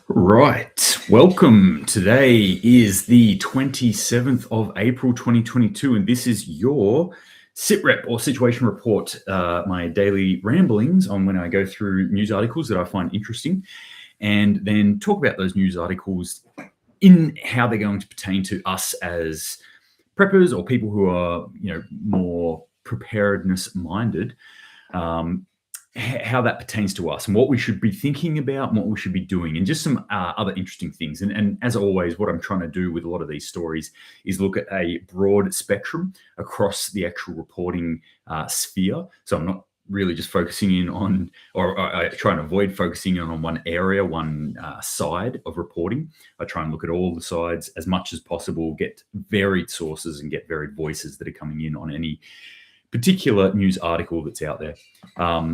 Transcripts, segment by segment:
Right. Welcome. Today is the 27th of April 2022, and this is your SitRep or situation report, my daily ramblings on when I go through news articles that I find interesting and then talk about those news articles in how they're going to pertain to us as preppers or people who are, more preparedness minded. How that pertains to us and what we should be thinking about and what we should be doing and just some other interesting things. And as always, what I'm trying to do with a lot of these stories is look at a broad spectrum across the actual reporting sphere. So I'm not really just focusing in on, or I try and avoid focusing in on one area, one side of reporting. I try and look at all the sides as much as possible, get varied sources and get varied voices that are coming in on any particular news article that's out there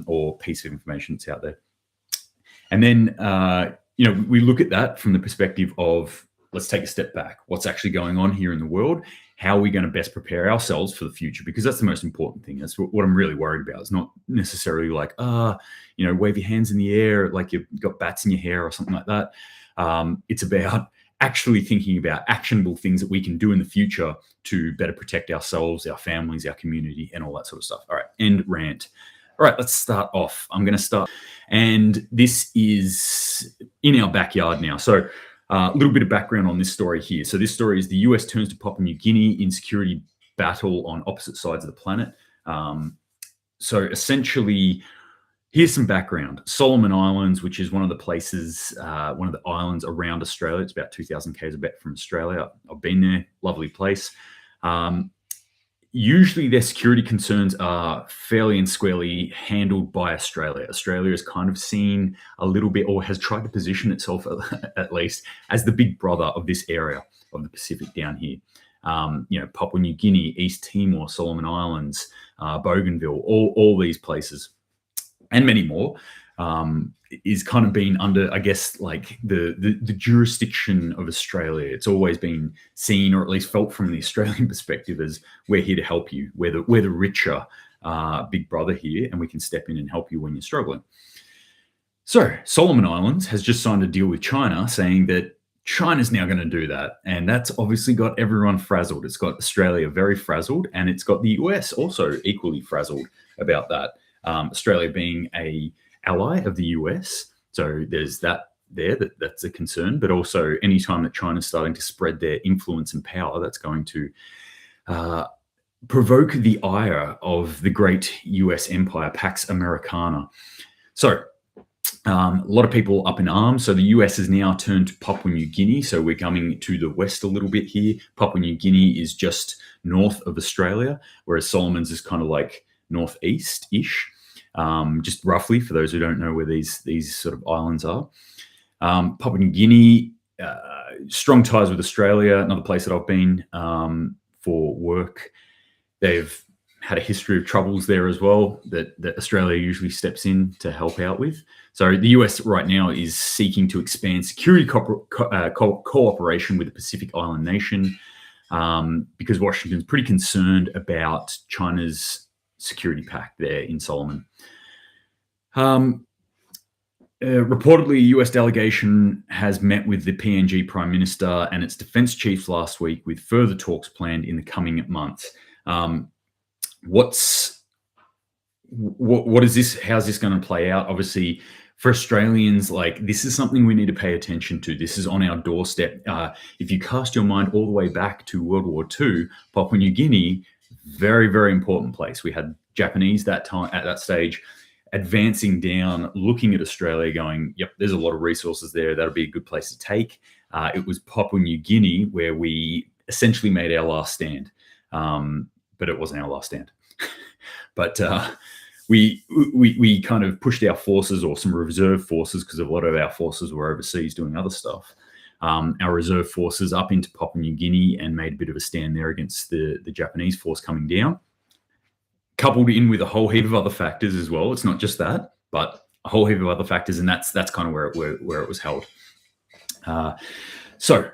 or piece of information that's out there. And then, we look at that from the perspective of, let's take a step back. What's actually going on here in the world? How are we going to best prepare ourselves for the future? Because that's the most important thing. That's what I'm really worried about. It's not necessarily like, wave your hands in the air like you've got bats in your hair or something like that. It's about actually thinking about actionable things that we can do in the future to better protect ourselves, our families, our community, and all that sort of stuff. All right, end rant. All right, let's start off. I'm going to start. And this is in our backyard now. So a little bit of background on this story here. So this story is the US turns to Papua New Guinea in security battle on opposite sides of the planet. So essentially, here's some background. Solomon Islands, which is one of the places, one of the islands around Australia. It's about 2,000 k's a bit from Australia. I've been there. Lovely place. Usually their security concerns are fairly and squarely handled by Australia. Australia is kind of seen a little bit, or has tried to position itself at least, as the big brother of this area of the Pacific down here. Papua New Guinea, East Timor, Solomon Islands, Bougainville, all these places, and many more, is kind of been under, I guess, like the jurisdiction of Australia. It's always been seen, or at least felt from the Australian perspective, as we're here to help you. We're the richer big brother here, and we can step in and help you when you're struggling. So Solomon Islands has just signed a deal with China saying that China's now going to do that. And that's obviously got everyone frazzled. It's got Australia very frazzled, and it's got the US also equally frazzled about that. Australia being a ally of the US, so there's that there, that's a concern. But also, anytime that China's starting to spread their influence and power, that's going to provoke the ire of the great US empire, Pax Americana. So a lot of people up in arms. So the US has now turned to Papua New Guinea. So we're coming to the west a little bit here. Papua New Guinea is just north of Australia, whereas Solomon's is kind of like northeast-ish. Just roughly, for those who don't know where these sort of islands are. Papua New Guinea, strong ties with Australia, another place that I've been for work. They've had a history of troubles there as well that Australia usually steps in to help out with. So the US right now is seeking to expand security cooperation with the Pacific Island nation because Washington's pretty concerned about China's security pact there in Solomon. Reportedly, a US delegation has met with the PNG Prime Minister and its defense chiefs last week, with further talks planned in the coming months. What is this? How's this going to play out? Obviously, for Australians, like, this is something we need to pay attention to. This is on our doorstep. If you cast your mind all the way back to World War II, Papua New Guinea, very, very important place. We had Japanese at that stage advancing down, looking at Australia, going, yep, there's a lot of resources there. That'll be a good place to take. It was Papua New Guinea where we essentially made our last stand, but it wasn't our last stand. But we kind of pushed our forces, or some reserve forces, because a lot of our forces were overseas doing other stuff. Our reserve forces up into Papua New Guinea and made a bit of a stand there against the Japanese force coming down, coupled in with a whole heap of other factors as well. It's not just that, but a whole heap of other factors, and that's kind of where it was held. So,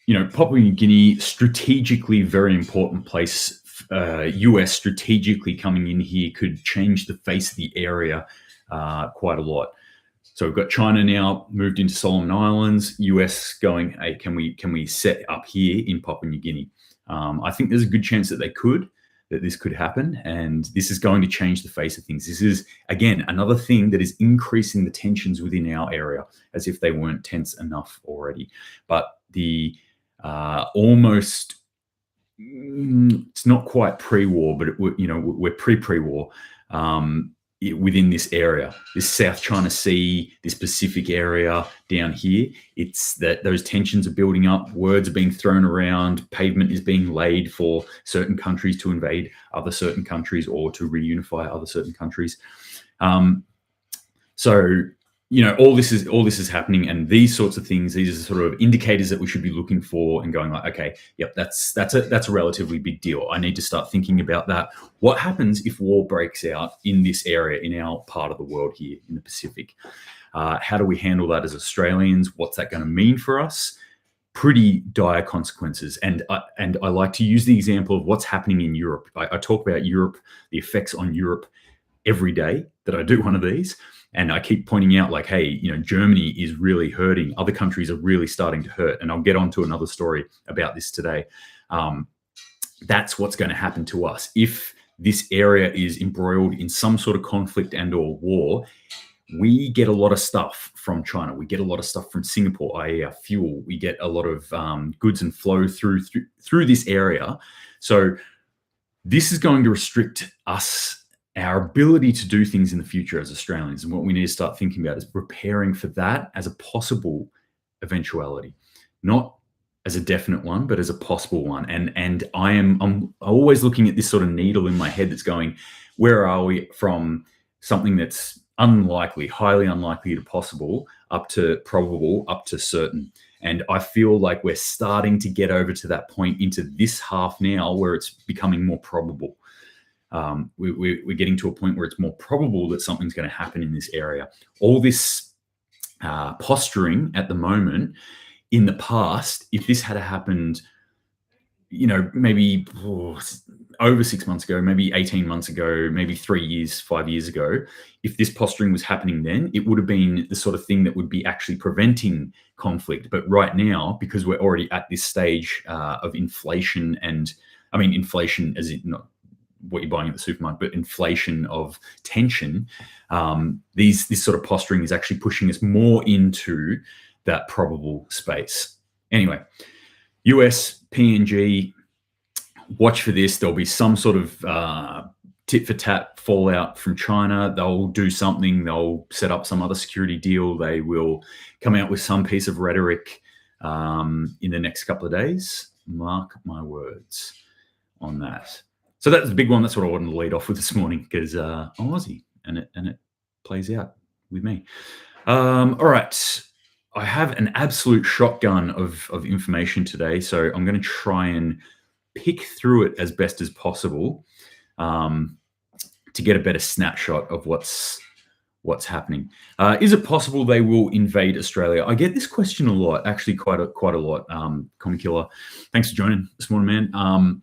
Papua New Guinea, strategically very important place. US strategically coming in here could change the face of the area quite a lot. So we've got China now moved into Solomon Islands, US going, hey, can we set up here in Papua New Guinea? I think there's a good chance that this could happen, and this is going to change the face of things. This is, again, another thing that is increasing the tensions within our area, as if they weren't tense enough already. But the almost, it's not quite pre-war, but we're pre-war. Within this area, this South China Sea, this Pacific area down here, it's that those tensions are building up, words are being thrown around, pavement is being laid for certain countries to invade other certain countries or to reunify other certain countries. So, all this is happening, and these sorts of things, these are sort of indicators that we should be looking for and going like, okay, yep, that's a relatively big deal. I need to start thinking about that. What happens if war breaks out in this area, in our part of the world here in the Pacific? How do we handle that as Australians? What's that going to mean for us? Pretty dire consequences. And I like to use the example of what's happening in Europe. I talk about Europe, the effects on Europe every day that I do one of these. And I keep pointing out, like, hey, Germany is really hurting. Other countries are really starting to hurt. And I'll get on to another story about this today. That's what's going to happen to us. If this area is embroiled in some sort of conflict and or war, we get a lot of stuff from China. We get a lot of stuff from Singapore, i.e. our fuel. We get a lot of goods and flow through this area. So this is going to restrict us, our ability to do things in the future as Australians. And what we need to start thinking about is preparing for that as a possible eventuality, not as a definite one, but as a possible one. And I'm always looking at this sort of needle in my head that's going, where are we from something that's unlikely, highly unlikely to possible, up to probable, up to certain. And I feel like we're starting to get over to that point into this half now where it's becoming more probable. We're getting to a point where it's more probable that something's going to happen in this area. All this posturing at the moment, in the past, if this had happened, maybe over 6 months ago, maybe 18 months ago, maybe 3 years, 5 years ago, if this posturing was happening then, it would have been the sort of thing that would be actually preventing conflict. But right now, because we're already at this stage of inflation, and I mean inflation as in not what you're buying at the supermarket, but inflation of tension, this sort of posturing is actually pushing us more into that probable space. Anyway, US, PNG, watch for this. There'll be some sort of tit for tat fallout from China. They'll do something. They'll set up some other security deal. They will come out with some piece of rhetoric in the next couple of days. Mark my words on that. So that's the big one. That's what I wanted to lead off with this morning, because I'm Aussie, and it plays out with me. All right. I have an absolute shotgun of information today, so I'm going to try and pick through it as best as possible to get a better snapshot of what's happening. Is it possible they will invade Australia? I get this question a lot, actually quite a lot. Common Killer, thanks for joining this morning, man.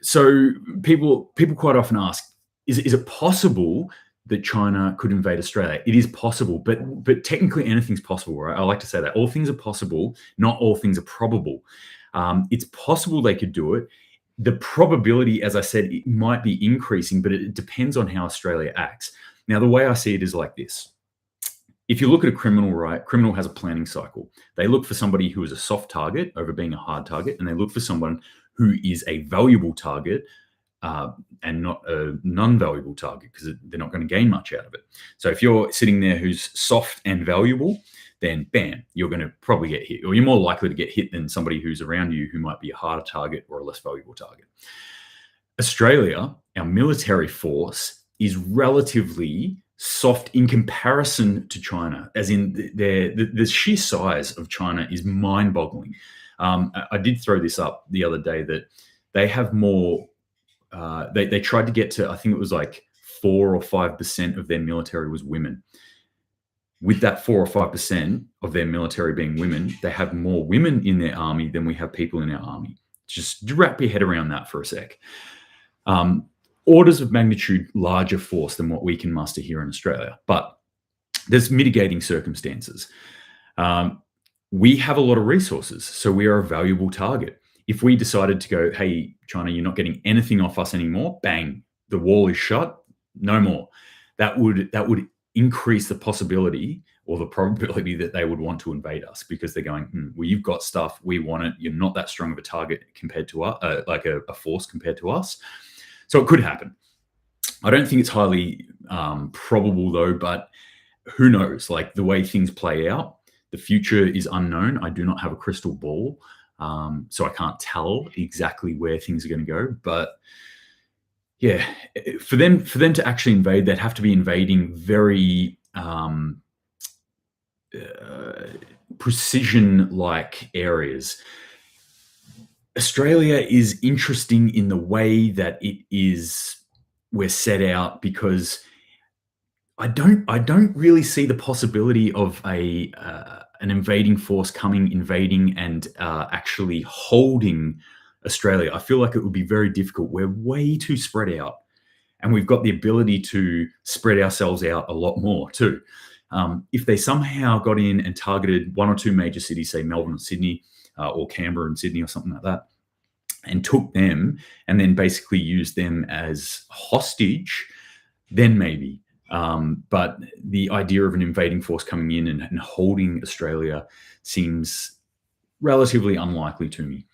So people quite often ask, is it possible that China could invade Australia? It is possible, but technically anything's possible, right? I like to say that all things are possible, not all things are probable. It's possible they could do it. The probability, as I said, it might be increasing, but it depends on how Australia acts. Now, the way I see it is like this. If you look at a criminal, right, criminal has a planning cycle. They look for somebody who is a soft target over being a hard target, and they look for someone who is a valuable target and not a non-valuable target, because they're not going to gain much out of it. So if you're sitting there who's soft and valuable, then bam, you're going to probably get hit, or you're more likely to get hit than somebody who's around you who might be a harder target or a less valuable target. Australia, our military force, is relatively soft in comparison to China, as in the sheer size of China is mind-boggling. I did throw this up the other day that they have more. They tried to get to, I think it was like 4 or 5% of their military was women. With that 4 or 5% of their military being women, they have more women in their army than we have people in our army. Just wrap your head around that for a sec. Orders of magnitude larger force than what we can muster here in Australia. But there's mitigating circumstances. We have a lot of resources, so we are a valuable target. If we decided to go, hey, China, you're not getting anything off us anymore, bang, the wall is shut, no more. That would increase the possibility or the probability that they would want to invade us, because they're going, well, you've got stuff, we want it. You're not that strong of a target compared to us, like a force compared to us. So it could happen. I don't think it's highly probable though, but who knows? Like, the way things play out, the future is unknown. I do not have a crystal ball, so I can't tell exactly where things are going to go. But yeah, for them to actually invade, they'd have to be invading very precision-like areas. Australia is interesting in the way that we're set out, because I don't really see the possibility of an invading force invading and actually holding Australia. I feel like it would be very difficult. We're way too spread out, and we've got the ability to spread ourselves out a lot more too. If they somehow got in and targeted one or two major cities, say Melbourne or Sydney, or Canberra and Sydney or something like that, and took them and then basically used them as hostage, then maybe. But the idea of an invading force coming in and holding Australia seems relatively unlikely to me.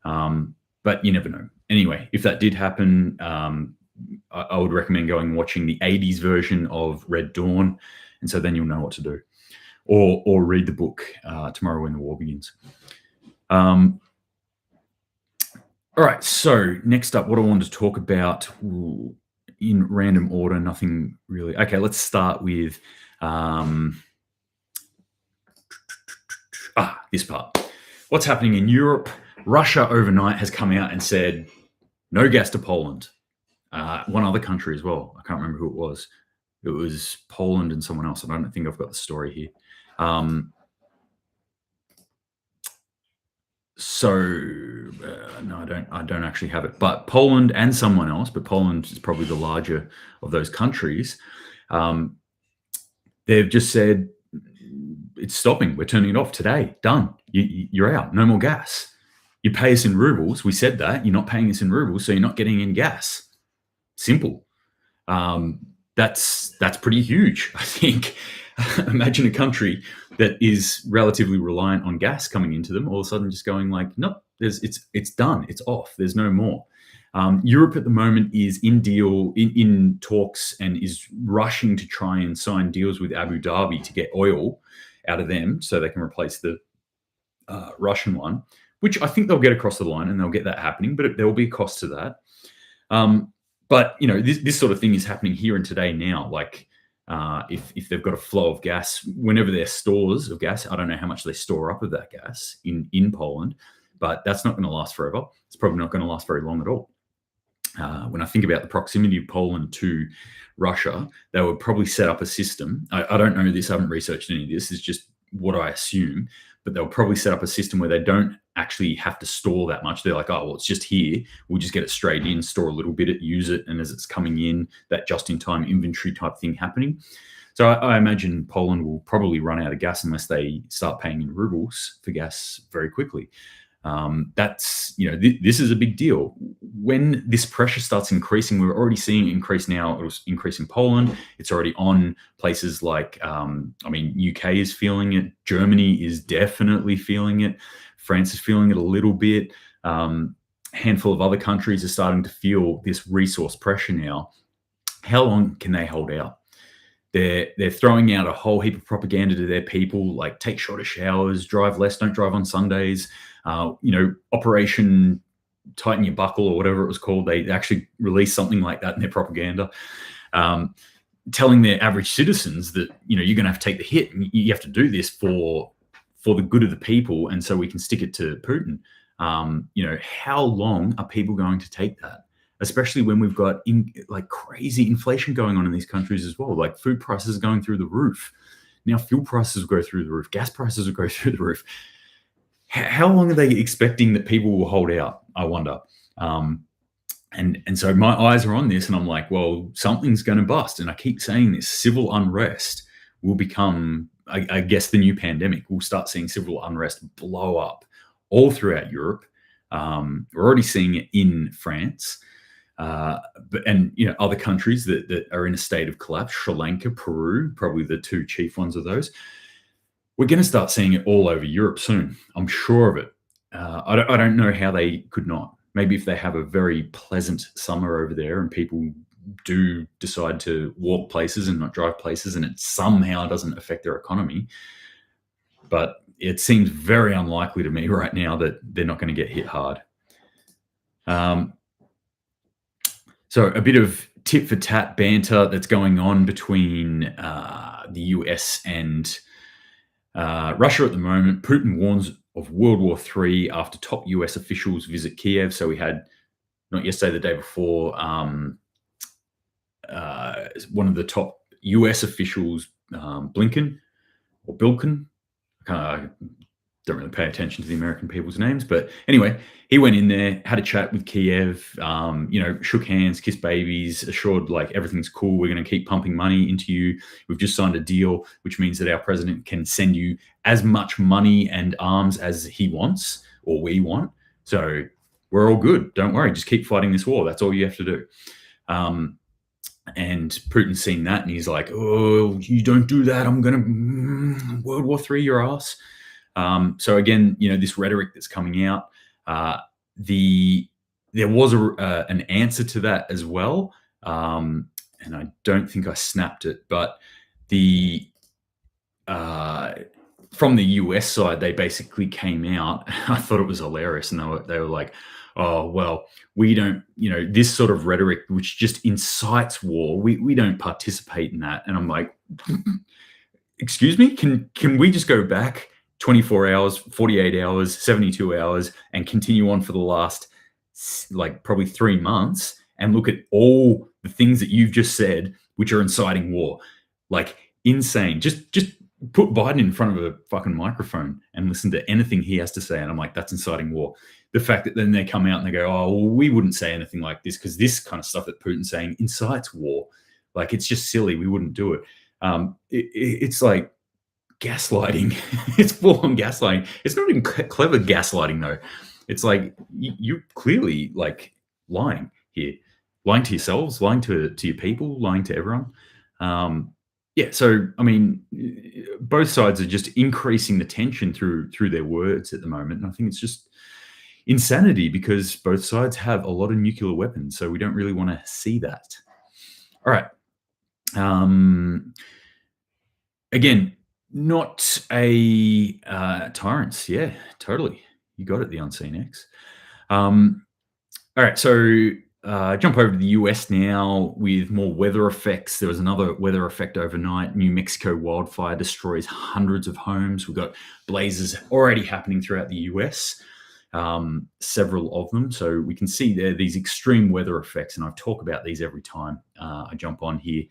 But you never know. Anyway, if that did happen, I would recommend going and watching the 80s version of Red Dawn, and so then you'll know what to do. Or read the book, Tomorrow When the War Begins. All right, so next up, what I wanted to talk about, in random order, nothing really. Okay, let's start with this part. What's happening in Europe? Russia overnight has come out and said, no gas to Poland. One other country as well. I can't remember who it was. It was Poland and someone else. I don't think I've got the story here. No, I don't actually have it. But Poland and someone else, but Poland is probably the larger of those countries. They've just said, it's stopping. We're turning it off today. Done. You're out. No more gas. You pay us in rubles. We said that. You're not paying us in rubles, so you're not getting in gas. Simple. That's pretty huge, I think. Imagine a country that is relatively reliant on gas coming into them, all of a sudden just going like, nope, it's done. It's off. There's no more. Europe at the moment is in talks and is rushing to try and sign deals with Abu Dhabi to get oil out of them so they can replace the Russian one, which I think they'll get across the line and they'll get that happening, but there will be a cost to that. But, you know, this sort of thing is happening here and today now. Like, if they've got a flow of gas, whenever their stores of gas, I don't know how much they store up of that gas in Poland, but that's not going to last forever. It's probably not going to last very long at all. When I think about the proximity of Poland to Russia, they would probably set up a system. I don't know this. I haven't researched any of this. It's just what I assume. But they'll probably set up a system where they don't actually have to store that much. They're like, oh, well, it's just here. We'll just get it straight in, store a little bit, use it. And as it's coming in, that just-in-time inventory type thing happening. So I imagine Poland will probably run out of gas unless they start paying in rubles for gas very quickly. That's, you know, this is a big deal. When this pressure starts increasing, we're already seeing it increase now. It was increasing Poland. It's already on places like, UK is feeling it. Germany is definitely feeling it. France is feeling it a little bit. Handful of other countries are starting to feel this resource pressure now. How long can they hold out? They're throwing out a whole heap of propaganda to their people, like take shorter showers, drive less, don't drive on Sundays. Operation Tighten Your Buckle or whatever it was called. They actually released something like that in their propaganda, telling their average citizens that, you know, you're going to have to take the hit and you have to do this for the good of the people, and so we can stick it to Putin. How long are people going to take that? Especially when we've got crazy inflation going on in these countries as well. Like food prices are going through the roof. Now fuel prices will go through the roof. Gas prices will go through the roof. How long are they expecting that people will hold out? I wonder. And so my eyes are on this and I'm like, well, something's going to bust. And I keep saying this, civil unrest will become, I guess, the new pandemic. We'll start seeing civil unrest blow up all throughout Europe. We're already seeing it in France, and other countries that are in a state of collapse. Sri Lanka, Peru, probably the two chief ones of those. We're going to start seeing it all over Europe soon. I'm sure of it. I don't know how they could not. Maybe if they have a very pleasant summer over there and people do decide to walk places and not drive places, and it somehow doesn't affect their economy. But it seems very unlikely to me right now that they're not going to get hit hard. So a bit of tit for tat banter that's going on between the US and Russia at the moment. Putin warns of World War III after top US officials visit Kiev. So we had, not yesterday, the day before, one of the top US officials, Blinken or Bilkin. I don't really pay attention to the American people's names, but anyway, he went in there, had a chat with Kiev, shook hands, kissed babies, assured like everything's cool. We're going to keep pumping money into you. We've just signed a deal, which means that our president can send you as much money and arms as he wants or we want. So we're all good. Don't worry. Just keep fighting this war. That's all you have to do. And Putin's seen that and he's like, oh, you don't do that. I'm going to World War III your ass. So again, this rhetoric that's coming out, there was an answer to that as well. And I don't think I snapped it, but from the US side, they basically came out. I thought it was hilarious. And they were like, oh, well, we don't, this sort of rhetoric, which just incites war. We don't participate in that. And I'm like, excuse me, can we just go back 24 hours, 48 hours, 72 hours and continue on for the last probably 3 months and look at all the things that you've just said, which are inciting war? Like, insane. Just put Biden in front of a fucking microphone and listen to anything he has to say. And I'm like, that's inciting war. The fact that then they come out and they go, oh, well, we wouldn't say anything like this because this kind of stuff that Putin's saying incites war. Like, it's just silly. We wouldn't do it. It's like gaslighting. It's full on gaslighting. It's not even clever gaslighting though. It's like you're clearly like lying here, lying to yourselves, lying to your people, lying to everyone. So I mean, both sides are just increasing the tension through their words at the moment, and I think it's just insanity because both sides have a lot of nuclear weapons, so we don't really want to see that. All right. Again, not a tyrants. Yeah, totally. You got it, the Unseen X. All right, so jump over to the US now with more weather effects. There was another weather effect overnight. New Mexico wildfire destroys hundreds of homes. We've got blazes already happening throughout the US, several of them. So we can see there these extreme weather effects, and I talk about these every time I jump on here,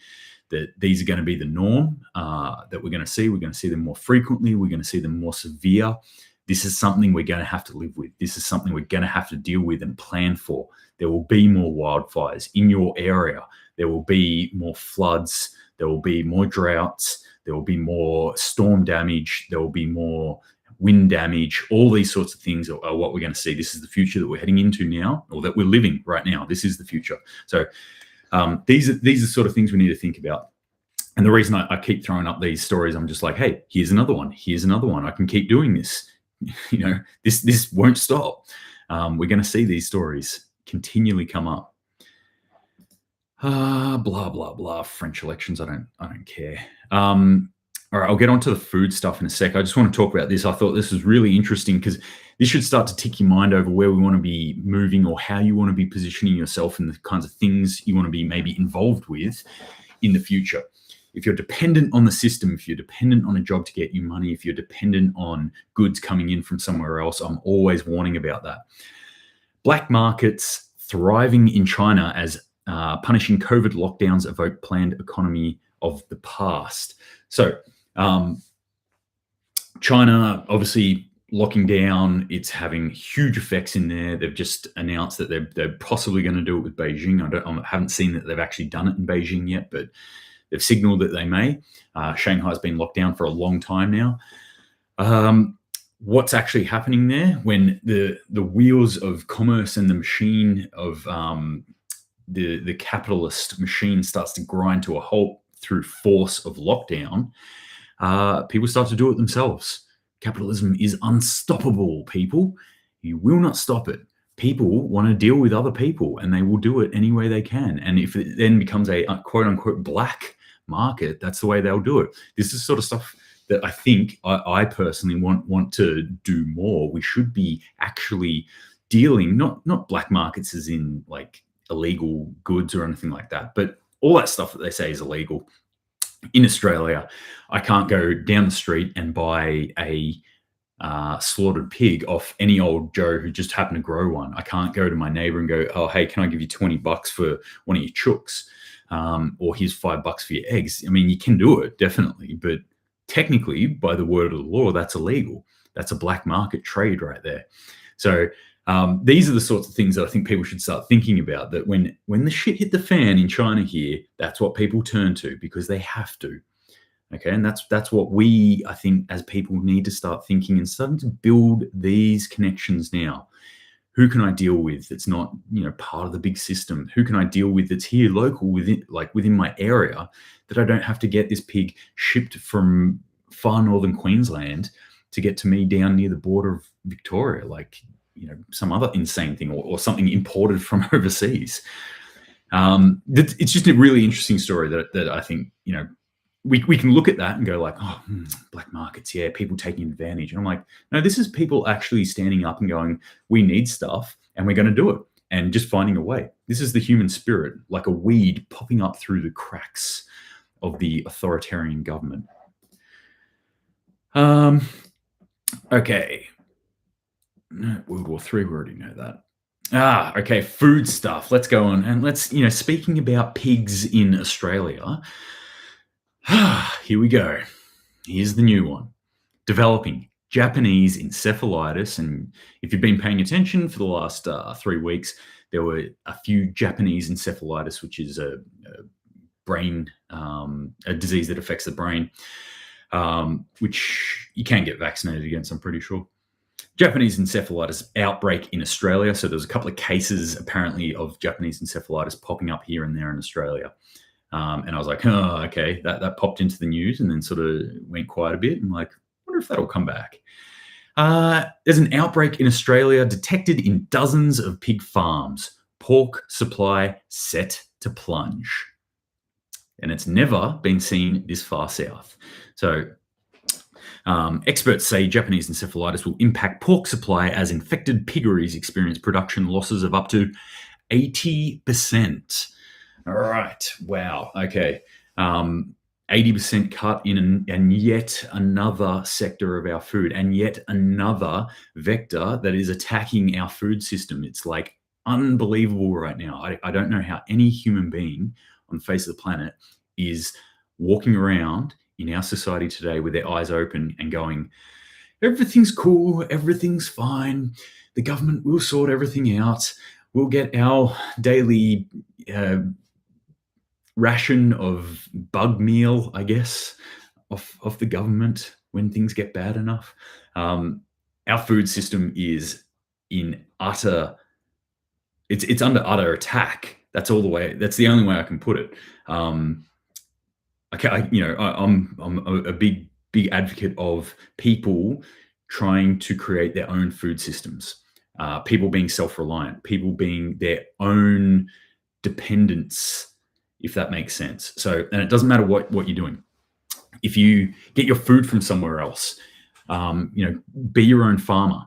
that these are going to be the norm that we're going to see. We're going to see them more frequently. We're going to see them more severe. This is something we're going to have to live with. This is something we're going to have to deal with and plan for. There will be more wildfires in your area. There will be more floods. There will be more droughts. There will be more storm damage. There will be more wind damage. All these sorts of things are what we're going to see. This is the future that we're heading into now, or that we're living right now. This is the future. So these are the sort of things we need to think about. And the reason I keep throwing up these stories, I'm just like, hey, here's another one. Here's another one. I can keep doing this. This won't stop. We're going to see these stories continually come up. Blah blah blah. French elections. I don't care. All right, I'll get onto the food stuff in a sec. I just want to talk about this. I thought this was really interesting because this should start to tick your mind over where we want to be moving or how you want to be positioning yourself and the kinds of things you want to be maybe involved with in the future. If you're dependent on the system, if you're dependent on a job to get you money, if you're dependent on goods coming in from somewhere else, I'm always warning about that. Black markets thriving in China as punishing COVID lockdowns evoke planned economy of the past. So China, obviously locking down, it's having huge effects in there. They've just announced that they're possibly going to do it with Beijing. I haven't seen that they've actually done it in Beijing yet, but They've signaled that they may. Shanghai's been locked down for a long time now. What's actually happening there when the wheels of commerce and the machine of the capitalist machine starts to grind to a halt through force of lockdown, people start to do it themselves. Capitalism is unstoppable, people. You will not stop it. People want to deal with other people, and they will do it any way they can. And if it then becomes a quote unquote black market, that's the way they'll do it. This is sort of stuff that I think I personally want to do more. We should be actually dealing not black markets as in like illegal goods or anything like that, but all that stuff that they say is illegal. In Australia, I can't go down the street and buy a slaughtered pig off any old Joe who just happened to grow one. I can't go to my neighbor and go, oh, hey, can I give you $20 for one of your chooks? Or here's $5 for your eggs. I mean, you can do it, definitely, but technically, by the word of the law, that's illegal. That's a black market trade right there. So these are the sorts of things that I think people should start thinking about, that when the shit hit the fan in China here, that's what people turn to because they have to. Okay, and that's what we, I think, as people need to start thinking and starting to build these connections now. Who can I deal with that's not, part of the big system? Who can I deal with that's here local within my area, that I don't have to get this pig shipped from far northern Queensland to get to me down near the border of Victoria, like, some other insane thing or something imported from overseas. It's just a really interesting story that I think, we can look at that and go like, oh, black markets, yeah, people taking advantage. And I'm like, no, this is people actually standing up and going, we need stuff and we're going to do it, and just finding a way. This is the human spirit, like a weed popping up through the cracks of the authoritarian government. Okay. World War III, we already know that. Okay, food stuff. Let's go on. And let's, speaking about pigs in Australia, here we go. Here's the new one. Developing Japanese encephalitis. And if you've been paying attention for the last 3 weeks, there were a few Japanese encephalitis, which is a brain, a disease that affects the brain, which you can get vaccinated against, I'm pretty sure. Japanese encephalitis outbreak in Australia. So there was a couple of cases apparently of Japanese encephalitis popping up here and there in Australia. And I was like, oh, okay, that popped into the news and then sort of went quiet a bit. I'm like, I wonder if that'll come back. There's an outbreak in Australia detected in dozens of pig farms. Pork supply set to plunge. And it's never been seen this far south. So experts say Japanese encephalitis will impact pork supply as infected piggeries experience production losses of up to 80%. All right. Wow. Okay. 80% cut in and yet another sector of our food, and yet another vector that is attacking our food system. It's like unbelievable right now. I don't know how any human being on the face of the planet is walking around in our society today with their eyes open and going, everything's cool, everything's fine, the government will sort everything out, we'll get our daily ration of bug meal, I guess, off the government when things get bad enough. Our food system is in utter, it's under utter attack. That's all the way. That's the only way I can put it. I'm a big advocate of people trying to create their own food systems. People being self-reliant, people being their own dependents, if that makes sense. So, and it doesn't matter what you're doing. If you get your food from somewhere else, be your own farmer,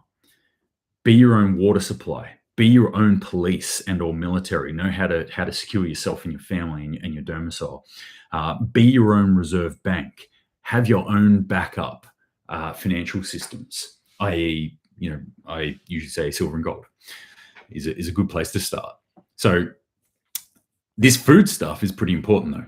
be your own water supply, be your own police and or military. Know how to secure yourself and your family and your domicile. Be your own reserve bank. Have your own backup financial systems. I usually say silver and gold is a good place to start. So this food stuff is pretty important though.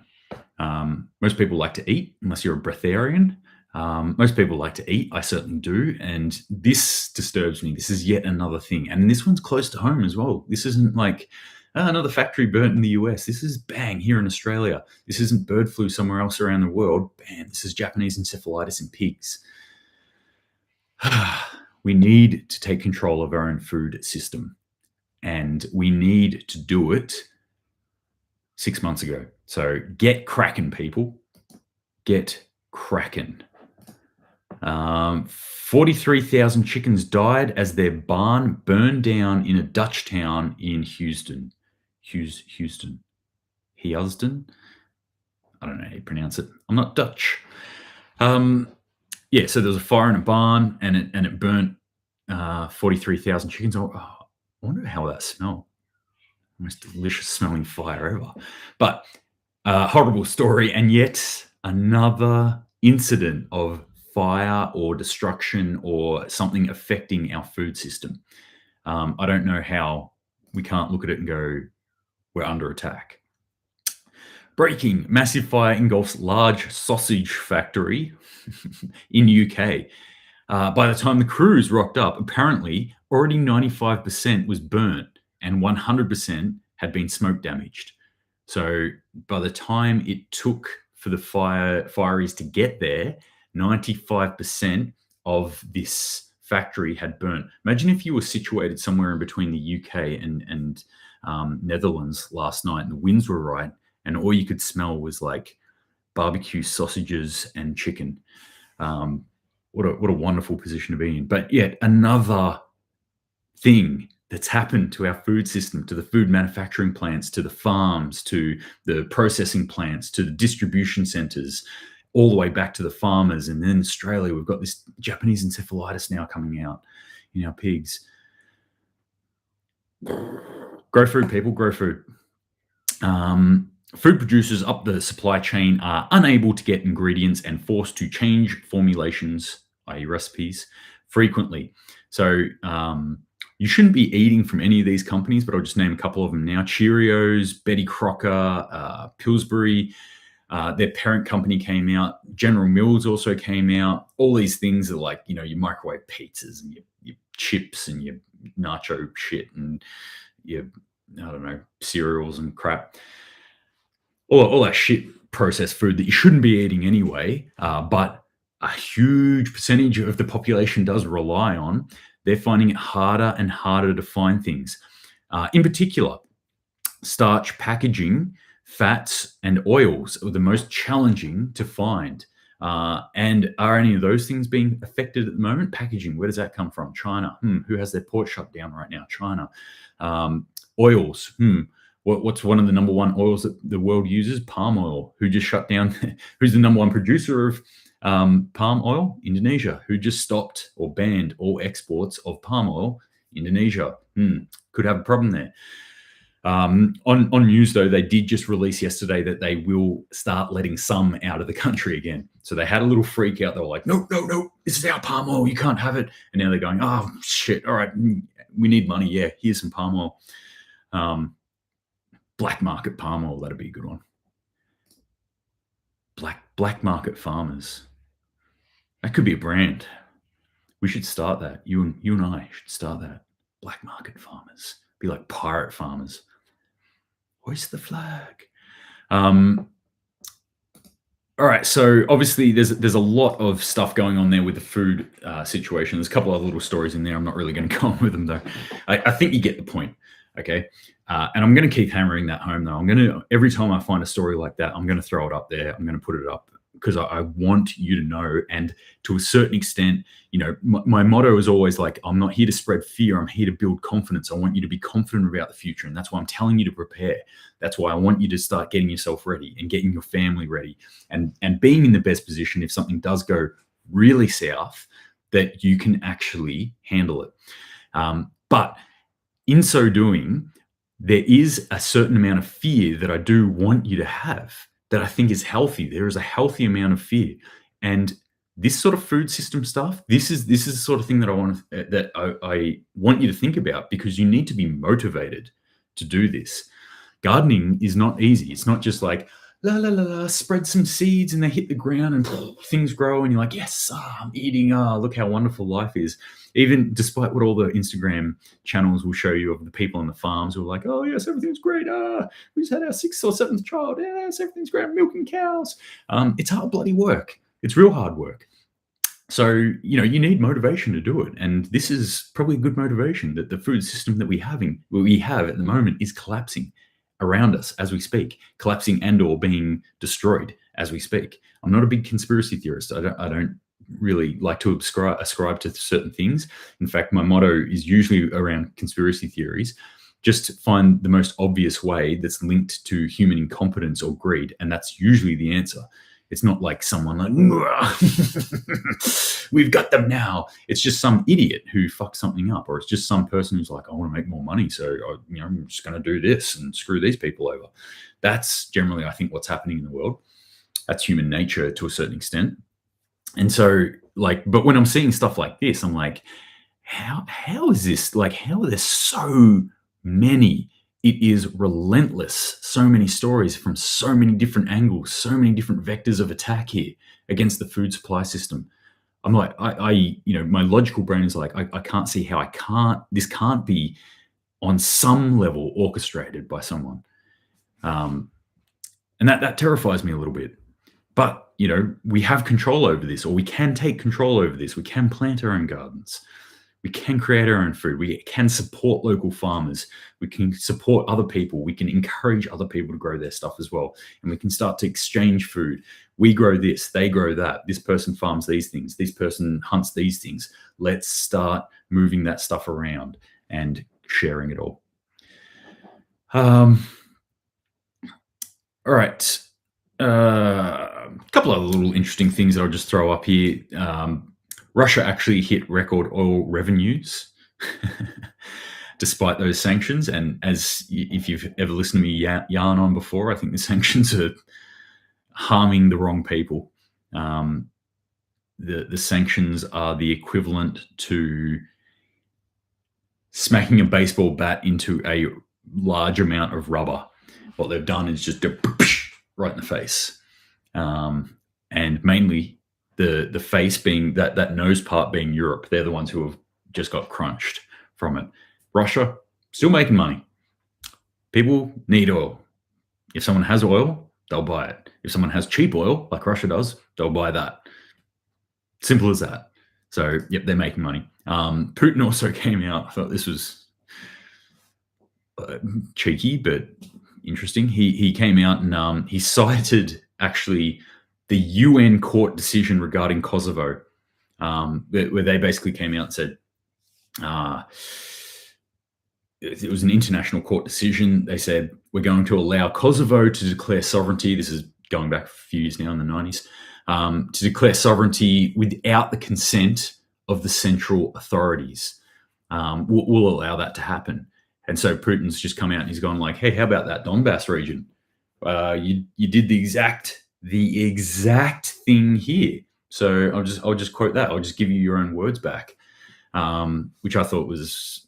Most people like to eat, unless you're a breatharian. Most people like to eat. I certainly do. And this disturbs me. This is yet another thing. And this one's close to home as well. This isn't like Another factory burnt in the US. This is bang here in Australia. This isn't bird flu somewhere else around the world. Bam, this is Japanese encephalitis in pigs. We need to take control of our own food system, and we need to do it 6 months ago. So get cracking, people. Get cracking. 43,000 chickens died as their barn burned down in a Dutch town in Houston. Houston. I don't know how you pronounce it. I'm not Dutch. Yeah, so there was a fire in a barn, and it burnt 43,000 chickens. Oh, I wonder how that smelled. Most delicious smelling fire ever. But horrible story, and yet another incident of fire or destruction or something affecting our food system. I don't know how we can't look at it and go, we're under attack. Breaking: massive fire engulfs large sausage factory in UK. By the time the crews rocked up, apparently already 95% was burnt and 100% had been smoke damaged. So by the time it took for the fireys to get there, 95% of this factory had burnt. Imagine if you were situated somewhere in between the UK and Netherlands last night, and the winds were right, and all you could smell was like barbecue sausages and chicken. What a wonderful position to be in. But yet another thing that's happened to our food system, to the food manufacturing plants, to the farms, to the processing plants, to the distribution centers, all the way back to the farmers. And then in Australia, we've got this Japanese encephalitis now coming out in our pigs. Grow food, people, grow food. Food producers up the supply chain are unable to get ingredients and forced to change formulations, i.e. recipes, frequently. So you shouldn't be eating from any of these companies, but I'll just name a couple of them now. Cheerios, Betty Crocker, Pillsbury, their parent company came out. General Mills also came out. All these things are like, your microwave pizzas and your chips and your nacho shit and your, I don't know, cereals and crap. All that shit processed food that you shouldn't be eating anyway, but a huge percentage of the population does rely on. They're finding it harder and harder to find things. In particular, starch packaging, fats, and oils are the most challenging to find. And are any of those things being affected at the moment? Packaging, where does that come from? China. Who has their port shut down right now? China. Oils. What's one of the number one oils that the world uses? Palm oil. Who just shut down? Who's the number one producer of palm oil? Indonesia. Who just stopped or banned all exports of palm oil? Indonesia. Could have a problem there. On news, though, they did just release yesterday that they will start letting some out of the country again. So they had a little freak out. They were like, no, this is our palm oil. You can't have it. And now they're going, oh, shit. All right, we need money. Yeah, here's some palm oil. Black market palm oil, that'd be a good one. Black market farmers. That could be a brand. We should start that. You and I should start that. Black market farmers. Be like pirate farmers. Hoist the flag. All right, so obviously there's a lot of stuff going on there with the food situation. There's a couple of little stories in there. I'm not really going to go on with them, though. I think you get the point, okay? And I'm going to keep hammering that home, though. Every time I find a story like that, I'm going to throw it up there. I'm going to put it up because I want you to know. And to a certain extent, my motto is always like, I'm not here to spread fear. I'm here to build confidence. I want you to be confident about the future. And that's why I'm telling you to prepare. That's why I want you to start getting yourself ready and getting your family ready and being in the best position if something does go really south, that you can actually handle it. But in so doing, there is a certain amount of fear that I do want you to have that I think is healthy. There is a healthy amount of fear. And this sort of food system stuff, this is the sort of thing that I want you to think about, because you need to be motivated to do this. Gardening is not easy. It's not just like, la la la la, spread some seeds, and they hit the ground, and things grow, and you're like, yes, I'm eating. Look how wonderful life is. Even despite what all the Instagram channels will show you of the people on the farms who are like, oh yes, everything's great. We just had our 6th or 7th child. Yes, everything's great. Milking cows. It's hard bloody work. It's real hard work. So, you need motivation to do it. And this is probably a good motivation, that the food system that we have at the moment is collapsing around us as we speak, collapsing and or being destroyed as we speak. I'm not a big conspiracy theorist. I don't really like to ascribe to certain things. In fact, my motto is usually around conspiracy theories. Just find the most obvious way that's linked to human incompetence or greed, and that's usually the answer. It's not like someone like, we've got them now. It's just some idiot who fucked something up, or it's just some person who's like, I want to make more money, so I'm just going to do this and screw these people over. That's generally, I think, what's happening in the world. That's human nature to a certain extent. And so, but when I'm seeing stuff like this, I'm like, how is this? Like, how are there so many? It is relentless. So many stories from so many different angles, so many different vectors of attack here against the food supply system. I'm like, my logical brain is like, I can't see how this can't be on some level orchestrated by someone. And that terrifies me a little bit. But, we have control over this, or we can take control over this. We can plant our own gardens. We can create our own food. We can support local farmers. We can support other people. We can encourage other people to grow their stuff as well. And we can start to exchange food. We grow this, they grow that. This person farms these things. This person hunts these things. Let's start moving that stuff around and sharing it all. All right. A couple of little interesting things that I'll just throw up here. Russia actually hit record oil revenues despite those sanctions. And if you've ever listened to me yarn on before, I think the sanctions are harming the wrong people. The sanctions are the equivalent to smacking a baseball bat into a large amount of rubber. What they've done is just right in the face. And mainly the face being that nose part being Europe. They're the ones who have just got crunched from it. Russia, still making money. People need oil. If someone has oil, they'll buy it. If someone has cheap oil, like Russia does, they'll buy that. Simple as that. So, yep, they're making money. Putin also came out. I thought this was cheeky, but interesting. He came out and he cited actually the UN court decision regarding Kosovo, where they basically came out and said it was an international court decision. They said, we're going to allow Kosovo to declare sovereignty. This is going back a few years now in the 90s, to declare sovereignty without the consent of the central authorities. We'll allow that to happen. And so Putin's just come out and he's gone like, hey, how about that Donbass region? You did the exact thing here. So I'll just quote that. I'll just give you your own words back, which I thought was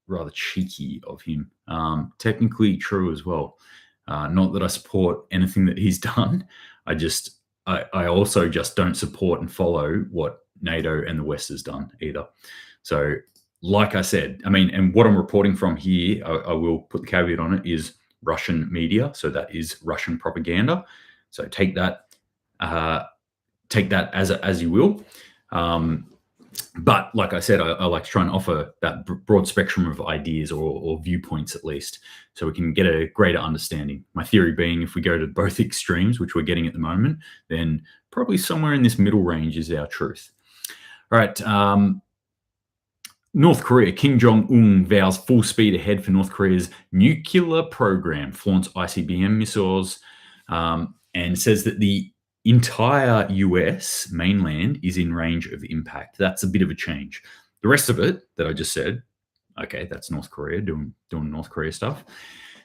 rather cheeky of him. Technically true as well. Not that I support anything that he's done. I also just don't support and follow what NATO and the West has done either. So, like I said, and what I'm reporting from here, I will put the caveat on it, is Russian media. So that is Russian propaganda. So take that as you will. But like I said, I like to try and offer that broad spectrum of ideas or viewpoints at least, so we can get a greater understanding. My theory being, if we go to both extremes, which we're getting at the moment, then probably somewhere in this middle range is our truth. All right. North Korea, Kim Jong-un vows full speed ahead for North Korea's nuclear program, flaunts ICBM missiles, and says that the entire US mainland is in range of impact. That's a bit of a change. The rest of it that I just said, okay, that's North Korea doing North Korea stuff.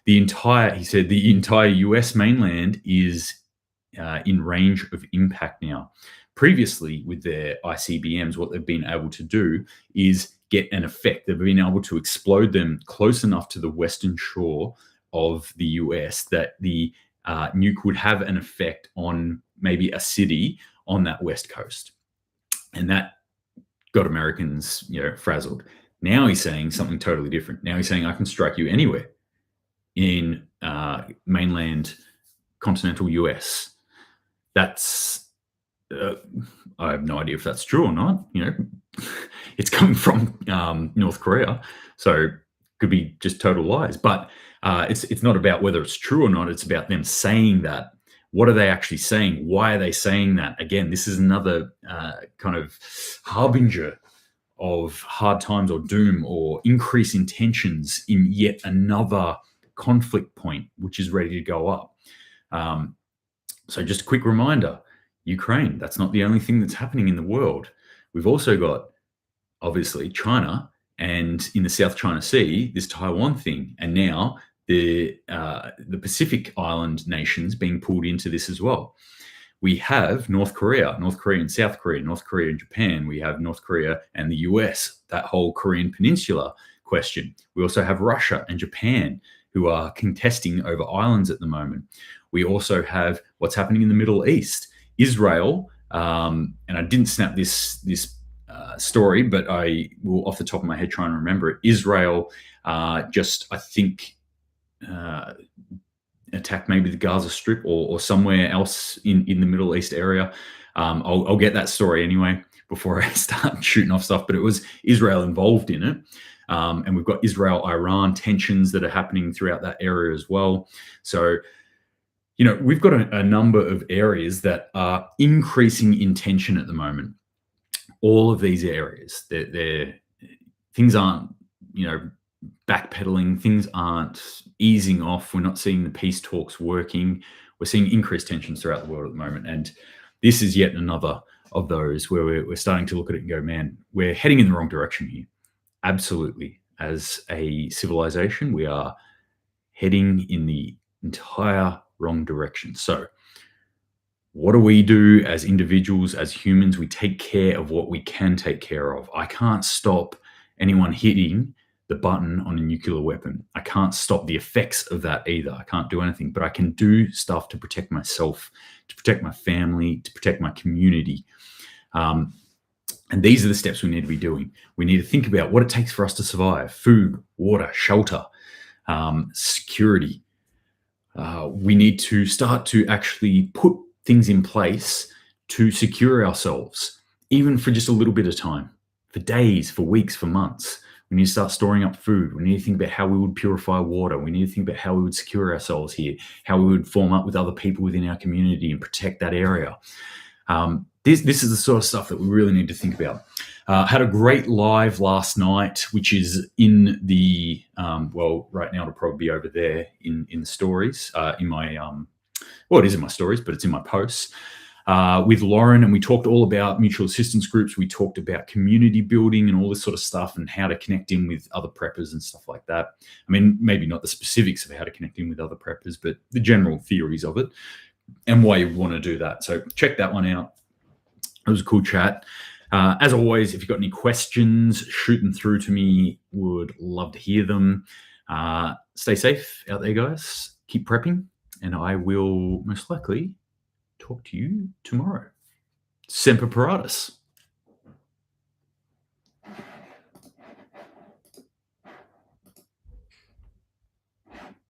He said the entire US mainland is in range of impact now. Previously, with their ICBMs, what they've been able to do is get an effect. They've been able to explode them close enough to the western shore of the US that the nuke would have an effect on maybe a city on that west coast. And that got Americans, frazzled. Now he's saying something totally different. Now he's saying, I can strike you anywhere in mainland continental US. That's, I have no idea if that's true or not. It's coming from North Korea, so could be just total lies. But it's not about whether it's true or not. It's about them saying that. What are they actually saying? Why are they saying that? Again, this is another kind of harbinger of hard times or doom or increase in tensions in yet another conflict point, which is ready to go up. So just a quick reminder, Ukraine, that's not the only thing that's happening in the world. We've also got, obviously, China, and in the South China Sea, this Taiwan thing, and now the Pacific Island nations being pulled into this as well. We have North Korea and South Korea, North Korea and Japan. We have North Korea and the US, that whole Korean Peninsula question. We also have Russia and Japan, who are contesting over islands at the moment. We also have what's happening in the Middle East. Israel, and I didn't snap this story, but I will off the top of my head try and remember it. Israel just, I think, attacked maybe the Gaza Strip or somewhere else in the Middle East area. I'll get that story anyway before I start shooting off stuff, but it was Israel involved in it. And we've got Israel-Iran tensions that are happening throughout that area as well. So, we've got a number of areas that are increasing in tension at the moment. All of these areas, things aren't, backpedaling. Things aren't easing off. We're not seeing the peace talks working. We're seeing increased tensions throughout the world at the moment. And this is yet another of those where we're starting to look at it and go, man, we're heading in the wrong direction here. Absolutely. As a civilization, we are heading in the entire wrong direction. So what do we do as individuals, as humans? We take care of what we can take care of. I can't stop anyone hitting the button on a nuclear weapon. I can't stop the effects of that either. I can't do anything, but I can do stuff to protect myself, to protect my family, to protect my community. And these are the steps we need to be doing. We need to think about what it takes for us to survive: food, water, shelter, security. We need to start to actually put things in place to secure ourselves, even for just a little bit of time, for days, for weeks, for months. We need to start storing up food. We need to think about how we would purify water. We need to think about how we would secure ourselves here, how we would form up with other people within our community and protect that area. This is the sort of stuff that we really need to think about. Had a great live last night, which is in the, right now it'll probably be over there in the stories, in my, it is in my stories, but it's in my posts, with Lauren. And we talked all about mutual assistance groups. We talked about community building and all this sort of stuff and how to connect in with other preppers and stuff like that. I mean, maybe not the specifics of how to connect in with other preppers, but the general theories of it and why you want to do that. So check that one out. It was a cool chat. As always, if you've got any questions, shoot them through to me. Would love to hear them. Stay safe out there, guys. Keep prepping, and I will most likely talk to you tomorrow. Semper Paratus.